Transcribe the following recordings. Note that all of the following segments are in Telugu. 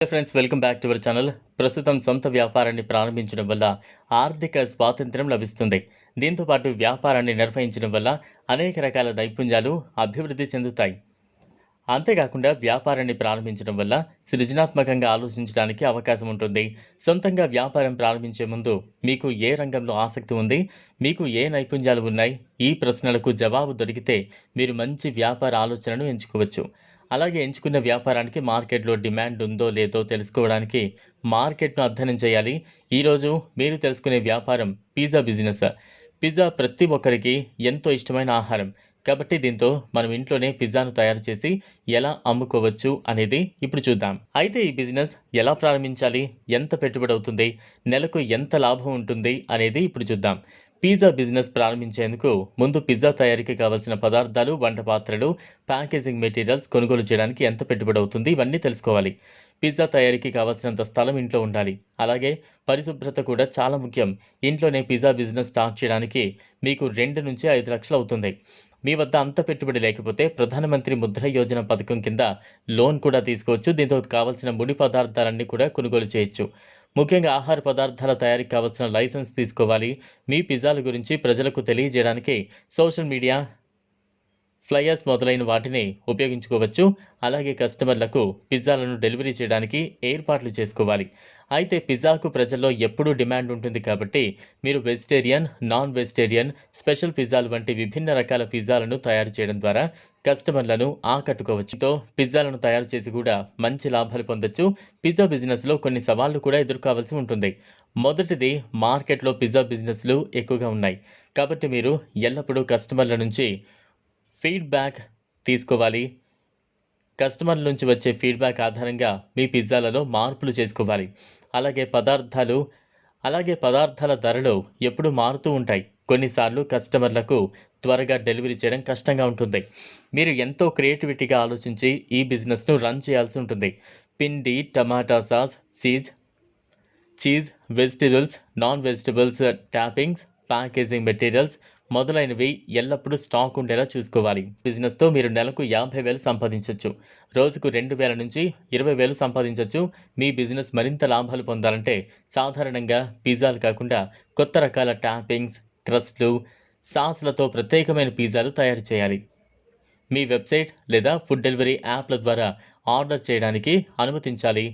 Friends, welcome back to our channel. ప్రస్తుతం సొంత వ్యాపారాన్ని ప్రారంభించడం వల్ల ఆర్థిక స్వాతంత్ర్యం లభిస్తుంది. దీంతో పాటు వ్యాపారాన్ని నిర్వహించడం వల్ల అనేక రకాల నైపుణ్యాలు అభివృద్ధి చెందుతాయి. అంతేకాకుండా వ్యాపారాన్ని ప్రారంభించడం వల్ల సృజనాత్మకంగా ఆలోచించడానికి అవకాశం ఉంటుంది. సొంతంగా వ్యాపారం ప్రారంభించే ముందు మీకు ఏ రంగంలో ఆసక్తి ఉంది, మీకు ఏ నైపుణ్యాలు ఉన్నాయి, ఈ ప్రశ్నలకు జవాబు దొరికితే మీరు మంచి వ్యాపార ఆలోచనను ఎంచుకోవచ్చు. అలాగే ఎంచుకున్న వ్యాపారానికి మార్కెట్లో డిమాండ్ ఉందో లేదో తెలుసుకోవడానికి మార్కెట్ను అధ్యయనం చేయాలి. ఈరోజు మీరు తెలుసుకునే వ్యాపారం పిజ్జా బిజినెస్. పిజ్జా ప్రతి ఒక్కరికి ఎంతో ఇష్టమైన ఆహారం. కాబట్టి దీంతో మనం ఇంట్లోనే పిజ్జాను తయారు చేసి ఎలా అమ్ముకోవచ్చు అనేది ఇప్పుడు చూద్దాం. అయితే ఈ బిజినెస్ ఎలా ప్రారంభించాలి, ఎంత పెట్టుబడి అవుతుంది, నెలకు ఎంత లాభం ఉంటుంది అనేది ఇప్పుడు చూద్దాం. పిజ్జా బిజినెస్ ప్రారంభించేందుకు ముందు పిజ్జా తయారీకి కావాల్సిన పదార్థాలు, వంట పాత్రలు, ప్యాకేజింగ్ మెటీరియల్స్ కొనుగోలు చేయడానికి ఎంత పెట్టుబడి అవుతుంది, ఇవన్నీ తెలుసుకోవాలి. పిజ్జా తయారీకి కావాల్సినంత స్థలం ఇంట్లో ఉండాలి. అలాగే పరిశుభ్రత కూడా చాలా ముఖ్యం. ఇంట్లోనే పిజ్జా బిజినెస్ స్టార్ట్ చేయడానికి మీకు 2 నుంచి 5 లక్షలు అవుతుంది. మీ వద్ద అంత పెట్టుబడి లేకపోతే ప్రధానమంత్రి ముద్ర యోజన పథకం కింద లోన్ కూడా తీసుకోవచ్చు. దీంతో కావాల్సిన ముడి పదార్థాలన్నీ కూడా కొనుగోలు చేయొచ్చు. ముఖ్యంగా ఆహార పదార్థాల తయారీకి కావాల్సిన లైసెన్స్ తీసుకోవాలి. మీ పిజ్జాల గురించి ప్రజలకు తెలియజేయడానికి సోషల్ మీడియా, ఫ్లయర్స్ మొదలైన వాటిని ఉపయోగించుకోవచ్చు. అలాగే కస్టమర్లకు పిజ్జాలను డెలివరీ చేయడానికి ఏర్పాట్లు చేసుకోవాలి. అయితే పిజ్జాకు ప్రజల్లో ఎప్పుడూ డిమాండ్ ఉంటుంది కాబట్టి మీరు వెజిటేరియన్, నాన్ వెజిటేరియన్, స్పెషల్ పిజ్జాలు వంటి విభిన్న రకాల పిజ్జాలను తయారు చేయడం ద్వారా కస్టమర్లను ఆకట్టుకోవచ్చు. తో పిజ్జాలను తయారు చేసి కూడా మంచి లాభాలు పొందొచ్చు. పిజ్జా బిజినెస్లో కొన్ని సవాళ్లు కూడా ఎదుర్కోవాల్సి ఉంటుంది. మొదటిది, మార్కెట్లో పిజ్జా బిజినెస్లు ఎక్కువగా ఉన్నాయి. కాబట్టి మీరు ఎల్లప్పుడూ కస్టమర్ల నుంచి ఫీడ్బ్యాక్ తీసుకోవాలి. కస్టమర్ల నుంచి వచ్చే ఫీడ్బ్యాక్ ఆధారంగా మీ పిజ్జాలలో మార్పులు చేసుకోవాలి. అలాగే పదార్థాల ధరలు ఎప్పుడూ మారుతూ ఉంటాయి. కొన్నిసార్లు కస్టమర్లకు త్వరగా డెలివరీ చేయడం కష్టంగా ఉంటుంది. మీరు ఎంతో క్రియేటివిటీగా ఆలోచించి ఈ బిజినెస్ను రన్ చేయాల్సి ఉంటుంది. పిండి, టమాటా sauce, cheese, vegetables, non vegetables, toppings, packaging materials మొదలైనవి ఎల్లప్పుడూ స్టాక్ ఉండేలా చూసుకోవాలి. బిజినెస్తో మీరు నెలకు 50,000 సంపాదించవచ్చు. రోజుకు 2,000 నుంచి 20,000 సంపాదించవచ్చు. మీ బిజినెస్ మరింత లాభాలు పొందాలంటే సాధారణంగా పిజ్జాలు కాకుండా కొత్త రకాల టాపింగ్స్, క్రస్ట్లు, సాస్లతో ప్రత్యేకమైన పిజ్జాలు తయారు చేయాలి. మీ వెబ్సైట్ లేదా ఫుడ్ డెలివరీ యాప్ల ద్వారా ఆర్డర్ చేయడానికి అనుమతించాలి.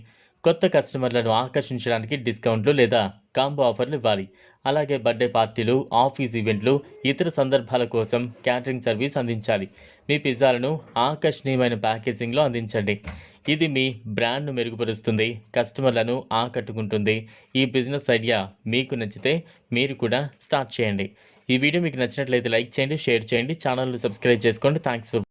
కొత్త కస్టమర్లను ఆకర్షించడానికి డిస్కౌంట్లు లేదా కాంబో ఆఫర్లు ఇవ్వాలి. అలాగే బర్త్డే పార్టీలు, ఆఫీస్ ఈవెంట్లు, ఇతర సందర్భాల కోసం క్యాటరింగ్ సర్వీస్ అందించాలి. మీ పిజ్జాలను ఆకర్షణీయమైన ప్యాకేజింగ్లో అందించండి. ఇది మీ బ్రాండ్ను మెరుగుపరుస్తుంది, కస్టమర్లను ఆకట్టుకుంటుంది. ఈ బిజినెస్ ఐడియా మీకు నచ్చితే మీరు కూడా స్టార్ట్ చేయండి. ఈ వీడియో మీకు నచ్చినట్లయితే లైక్ చేయండి, షేర్ చేయండి, ఛానల్ను సబ్స్క్రైబ్ చేసుకోండి. Thanks for